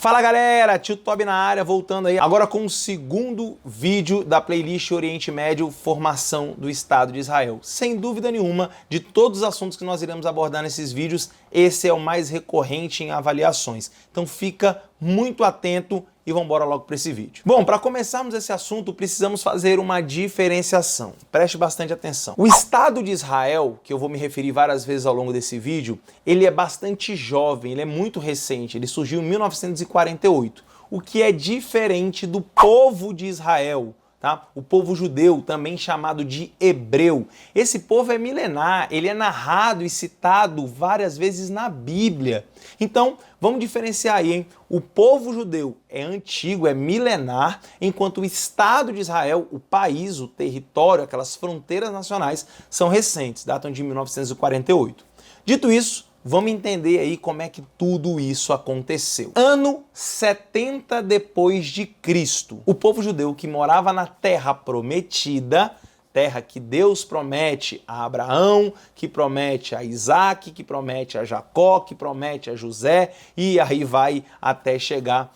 Fala galera, Tio Tobi na área, voltando aí agora com o segundo vídeo da playlist Oriente Médio, Formação do Estado de Israel. Sem dúvida nenhuma, de todos os assuntos que nós iremos abordar nesses vídeos, esse é o mais recorrente em avaliações. Então fica muito atento e vamos embora logo para esse vídeo. Bom, para começarmos esse assunto, precisamos fazer uma diferenciação. Preste bastante atenção. O Estado de Israel, que eu vou me referir várias vezes ao longo desse vídeo, ele é bastante jovem, ele é muito recente, ele surgiu em 1948, o que é diferente do povo de Israel, tá? O povo judeu, também chamado de hebreu. Esse povo é milenar, ele é narrado e citado várias vezes na Bíblia. Então, vamos diferenciar aí, hein? O povo judeu é antigo, é milenar, enquanto o Estado de Israel, o país, o território, aquelas fronteiras nacionais, são recentes, datam de 1948. Dito isso, vamos entender aí como é que tudo isso aconteceu. Ano 70 depois de Cristo, o povo judeu que morava na Terra Prometida, terra que Deus promete a Abraão, que promete a Isaac, que promete a Jacó, que promete a José, e aí vai até chegar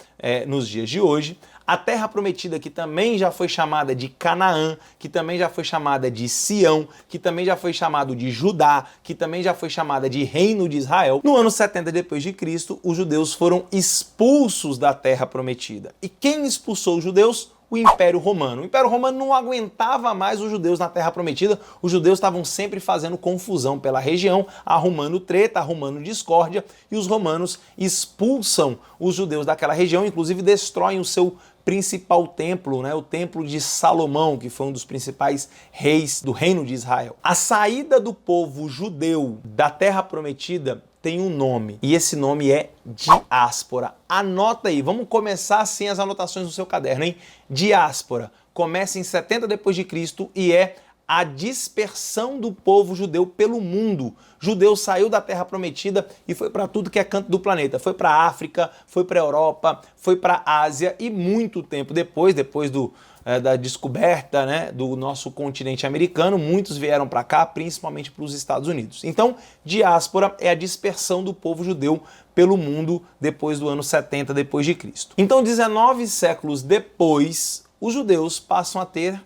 nos dias de hoje. A terra prometida que também já foi chamada de Canaã, que também já foi chamada de Sião, que também já foi chamado de Judá, que também já foi chamada de Reino de Israel. No ano 70 depois de Cristo, os judeus foram expulsos da terra prometida. E quem expulsou os judeus? O Império Romano. O Império Romano não aguentava mais os judeus na Terra Prometida, os judeus estavam sempre fazendo confusão pela região, arrumando treta, arrumando discórdia, e os romanos expulsam os judeus daquela região, inclusive destroem o seu principal templo, né, o Templo de Salomão, que foi um dos principais reis do Reino de Israel. A saída do povo judeu da Terra Prometida tem um nome, e esse nome é diáspora. Anota aí, vamos começar assim as anotações no seu caderno, hein? Diáspora, começa em 70 depois de Cristo e é a dispersão do povo judeu pelo mundo. Judeu saiu da Terra Prometida e foi para tudo que é canto do planeta. Foi para a África, foi para a Europa, foi para a Ásia e muito tempo depois da descoberta, né, do nosso continente americano, muitos vieram para cá, principalmente para os Estados Unidos. Então, diáspora é a dispersão do povo judeu pelo mundo depois do ano 70 depois de Cristo. Então, 19 séculos depois, os judeus passam a ter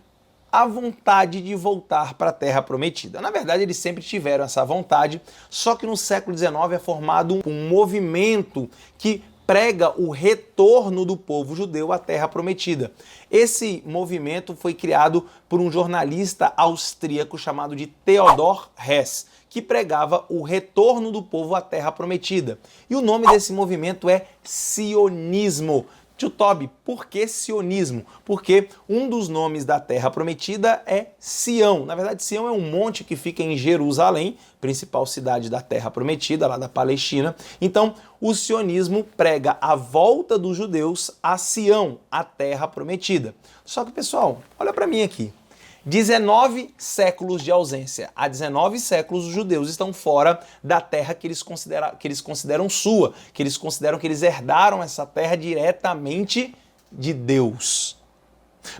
a vontade de voltar para a Terra Prometida. Na verdade, eles sempre tiveram essa vontade, só que no século XIX é formado um movimento que prega o retorno do povo judeu à Terra Prometida. Esse movimento foi criado por um jornalista austríaco chamado de Theodor Hess, que pregava o retorno do povo à Terra Prometida. E o nome desse movimento é sionismo. Tio Tobi, por que sionismo? Porque um dos nomes da Terra Prometida é Sião. Na verdade, Sião é um monte que fica em Jerusalém, principal cidade da Terra Prometida, lá da Palestina. Então, o sionismo prega a volta dos judeus a Sião, a Terra Prometida. Só que, pessoal, olha para mim aqui. 19 séculos de ausência. Há 19 séculos os judeus estão fora da terra que eles consideram sua, que eles consideram que eles herdaram essa terra diretamente de Deus.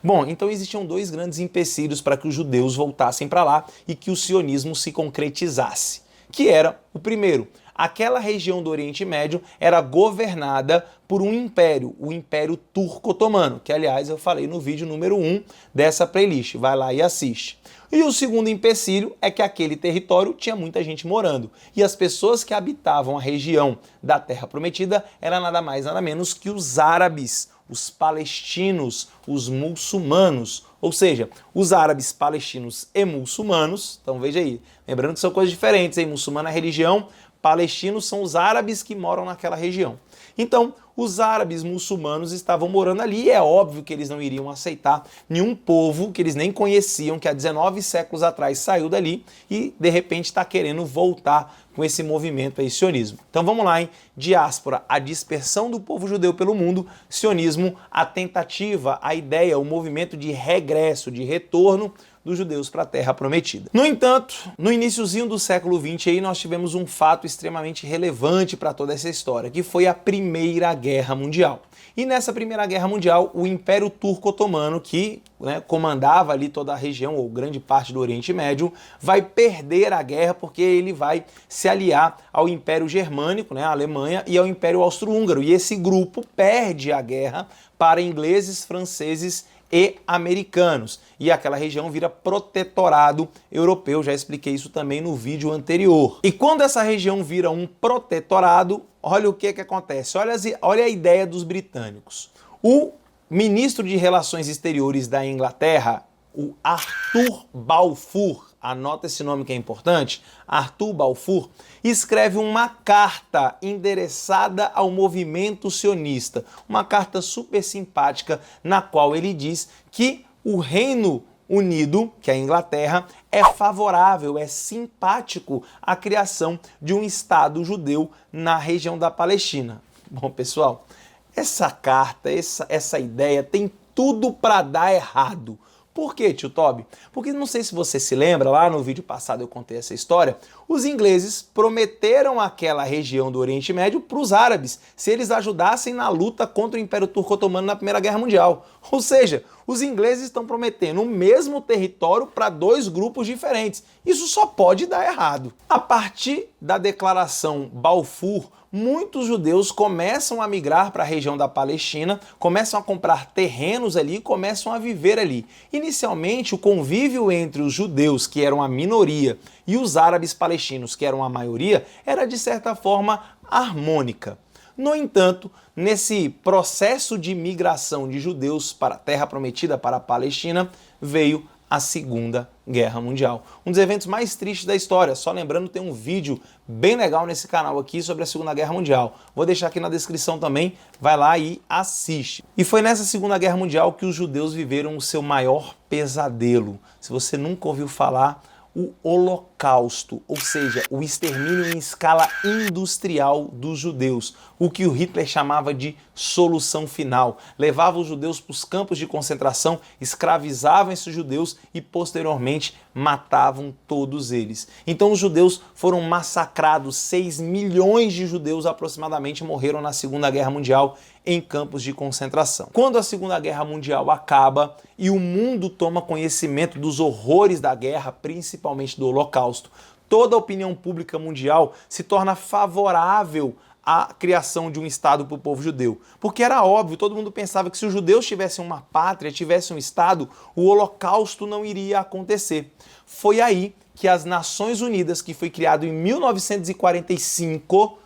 Bom, então existiam dois grandes empecilhos para que os judeus voltassem para lá e que o sionismo se concretizasse, que era o primeiro. Aquela região do Oriente Médio era governada por um império, o Império Turco-Otomano, que aliás eu falei no vídeo número 1 dessa playlist, vai lá e assiste. E o segundo empecilho é que aquele território tinha muita gente morando, e as pessoas que habitavam a região da Terra Prometida eram nada mais nada menos que os árabes, os palestinos, os muçulmanos, ou seja, os árabes, palestinos e muçulmanos. Então veja aí, lembrando que são coisas diferentes, hein? Muçulmano é religião, palestinos são os árabes que moram naquela região. Então, os árabes muçulmanos estavam morando ali e é óbvio que eles não iriam aceitar nenhum povo que eles nem conheciam, que há 19 séculos atrás saiu dali e de repente está querendo voltar com esse movimento aí, sionismo. Então vamos lá, hein? Diáspora, a dispersão do povo judeu pelo mundo, sionismo, a tentativa, a ideia, o movimento de regresso, de retorno dos judeus para a Terra Prometida. No entanto, no iniciozinho do século XX aí nós tivemos um fato extremamente relevante para toda essa história, que foi a Primeira Guerra Mundial. E nessa Primeira Guerra Mundial, o Império Turco-Otomano, que comandava ali toda a região, ou grande parte do Oriente Médio, vai perder a guerra porque ele vai se aliar ao Império Germânico, a Alemanha, e ao Império Austro-Húngaro. E esse grupo perde a guerra para ingleses, franceses e americanos. E aquela região vira protetorado europeu, já expliquei isso também no vídeo anterior. E quando essa região vira um protetorado, olha o que acontece, olha a ideia dos britânicos. O ministro de Relações Exteriores da Inglaterra, o Arthur Balfour, anota esse nome que é importante, Arthur Balfour, escreve uma carta endereçada ao movimento sionista, uma carta super simpática, na qual ele diz que o Reino Unido, que é a Inglaterra, é favorável, é simpático à criação de um Estado judeu na região da Palestina. Bom, pessoal, essa carta, essa ideia tem tudo para dar errado. Por quê, tio Toby? Porque não sei se você se lembra, lá no vídeo passado eu contei essa história, os ingleses prometeram aquela região do Oriente Médio para os árabes, se eles ajudassem na luta contra o Império Turco-Otomano na Primeira Guerra Mundial. Ou seja, os ingleses estão prometendo o mesmo território para dois grupos diferentes. Isso só pode dar errado. A partir da declaração Balfour, muitos judeus começam a migrar para a região da Palestina, começam a comprar terrenos ali e começam a viver ali. Inicialmente, o convívio entre os judeus, que eram a minoria, e os árabes palestinos, que eram a maioria, era de certa forma harmônica. No entanto, nesse processo de migração de judeus para a Terra Prometida, para a Palestina, veio a Segunda Guerra Mundial. Um dos eventos mais tristes da história. Só lembrando, tem um vídeo bem legal nesse canal aqui sobre a Segunda Guerra Mundial. Vou deixar aqui na descrição também, vai lá e assiste. E foi nessa Segunda Guerra Mundial que os judeus viveram o seu maior pesadelo. Se você nunca ouviu falar, o Holocausto, ou seja, o extermínio em escala industrial dos judeus, o que o Hitler chamava de solução final. Levava os judeus para os campos de concentração, escravizavam esses judeus e posteriormente matavam todos eles. Então os judeus foram massacrados, 6 milhões de judeus aproximadamente morreram na Segunda Guerra Mundial em campos de concentração. Quando a Segunda Guerra Mundial acaba e o mundo toma conhecimento dos horrores da guerra, principalmente do Holocausto, toda a opinião pública mundial se torna favorável à criação de um Estado para o povo judeu. Porque era óbvio, todo mundo pensava que se os judeus tivessem uma pátria, tivessem um Estado, o Holocausto não iria acontecer. Foi aí que as Nações Unidas, que foi criado em 1945,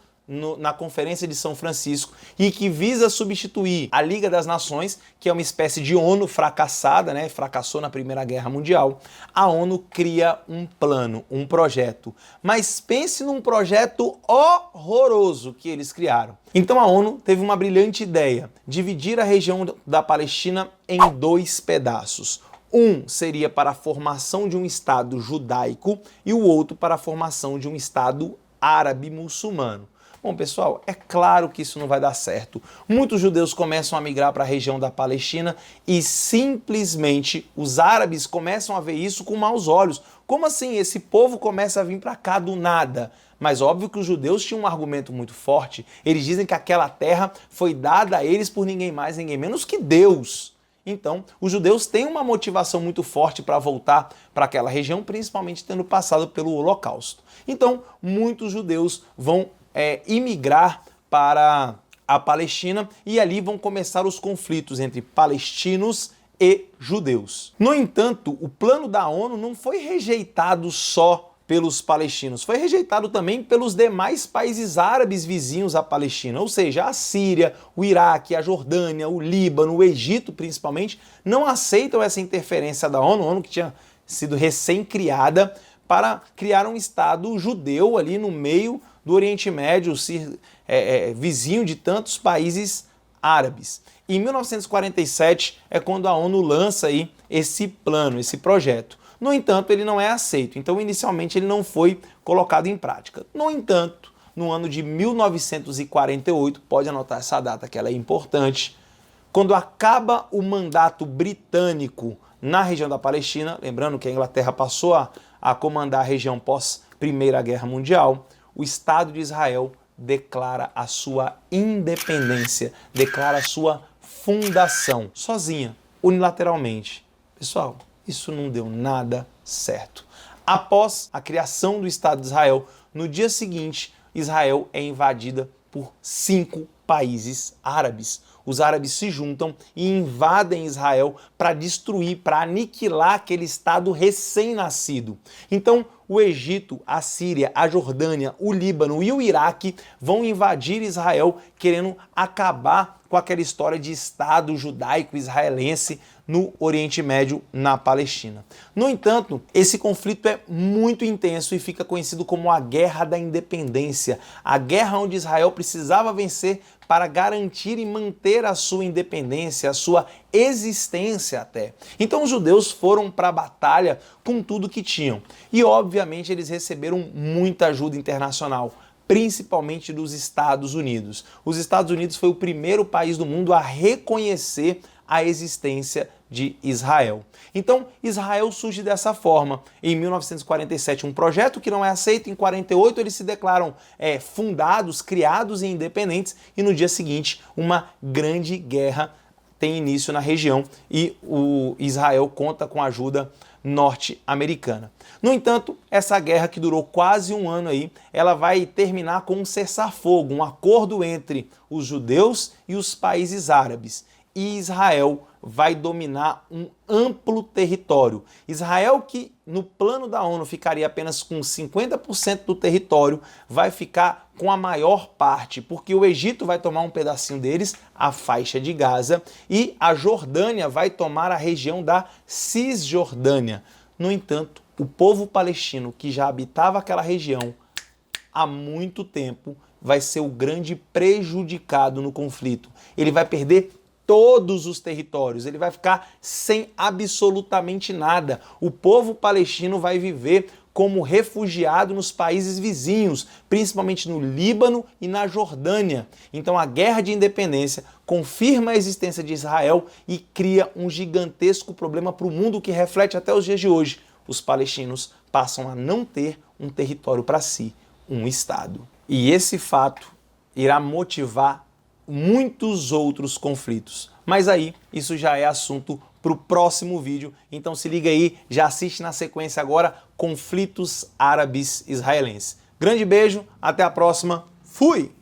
na Conferência de São Francisco, e que visa substituir a Liga das Nações, que é uma espécie de ONU fracassada, fracassou na Primeira Guerra Mundial, a ONU cria um plano, um projeto. Mas pense num projeto horroroso que eles criaram. Então a ONU teve uma brilhante ideia, dividir a região da Palestina em 2 pedaços. Um seria para a formação de um Estado judaico e o outro para a formação de um Estado árabe-muçulmano. Bom, pessoal, é claro que isso não vai dar certo. Muitos judeus começam a migrar para a região da Palestina e simplesmente os árabes começam a ver isso com maus olhos. Como assim? Esse povo começa a vir para cá do nada. Mas óbvio que os judeus tinham um argumento muito forte. Eles dizem que aquela terra foi dada a eles por ninguém mais, ninguém menos que Deus. Então, os judeus têm uma motivação muito forte para voltar para aquela região, principalmente tendo passado pelo Holocausto. Então, muitos judeus vão imigrar para a Palestina e ali vão começar os conflitos entre palestinos e judeus. No entanto, o plano da ONU não foi rejeitado só pelos palestinos, foi rejeitado também pelos demais países árabes vizinhos à Palestina, ou seja, a Síria, o Iraque, a Jordânia, o Líbano, o Egito principalmente, não aceitam essa interferência da ONU, a ONU que tinha sido recém-criada para criar um Estado judeu ali no meio do Oriente Médio, vizinho de tantos países árabes. Em 1947 é quando a ONU lança aí esse plano, esse projeto. No entanto, ele não é aceito, então inicialmente ele não foi colocado em prática. No entanto, no ano de 1948, pode anotar essa data que ela é importante, quando acaba o mandato britânico na região da Palestina, lembrando que a Inglaterra passou a comandar a região pós Primeira Guerra Mundial, o Estado de Israel declara a sua independência, declara a sua fundação, sozinha, unilateralmente. Pessoal, isso não deu nada certo. Após a criação do Estado de Israel, no dia seguinte, Israel é invadida por 5 países árabes. Os árabes se juntam e invadem Israel para destruir, para aniquilar aquele Estado recém-nascido. Então, o Egito, a Síria, a Jordânia, o Líbano e o Iraque vão invadir Israel, querendo acabar com aquela história de Estado judaico-israelense no Oriente Médio, na Palestina. No entanto, esse conflito é muito intenso e fica conhecido como a Guerra da Independência, a guerra onde Israel precisava vencer para garantir e manter a sua independência, a sua existência até. Então os judeus foram para a batalha com tudo que tinham. E obviamente eles receberam muita ajuda internacional, principalmente dos Estados Unidos. Os Estados Unidos foi o primeiro país do mundo a reconhecer a existência de Israel. Então, Israel surge dessa forma. Em 1947, um projeto que não é aceito. Em 48, eles se declaram fundados, criados e independentes. E no dia seguinte, uma grande guerra tem início na região e o Israel conta com a ajuda norte-americana. No entanto, essa guerra que durou quase um ano aí, ela vai terminar com um cessar-fogo, um acordo entre os judeus e os países árabes. E Israel vai dominar um amplo território. Israel, que no plano da ONU ficaria apenas com 50% do território, vai ficar com a maior parte, porque o Egito vai tomar um pedacinho deles, a faixa de Gaza, e a Jordânia vai tomar a região da Cisjordânia. No entanto, o povo palestino, que já habitava aquela região há muito tempo, vai ser o grande prejudicado no conflito. Ele vai perder todos os territórios, ele vai ficar sem absolutamente nada. O povo palestino vai viver como refugiado nos países vizinhos, principalmente no Líbano e na Jordânia. Então a guerra de independência confirma a existência de Israel e cria um gigantesco problema para o mundo que reflete até os dias de hoje. Os palestinos passam a não ter um território para si, um Estado. E esse fato irá motivar muitos outros conflitos. Mas aí, isso já é assunto para o próximo vídeo. Então se liga aí, já assiste na sequência agora, Conflitos Árabes Israelenses. Grande beijo, até a próxima, fui!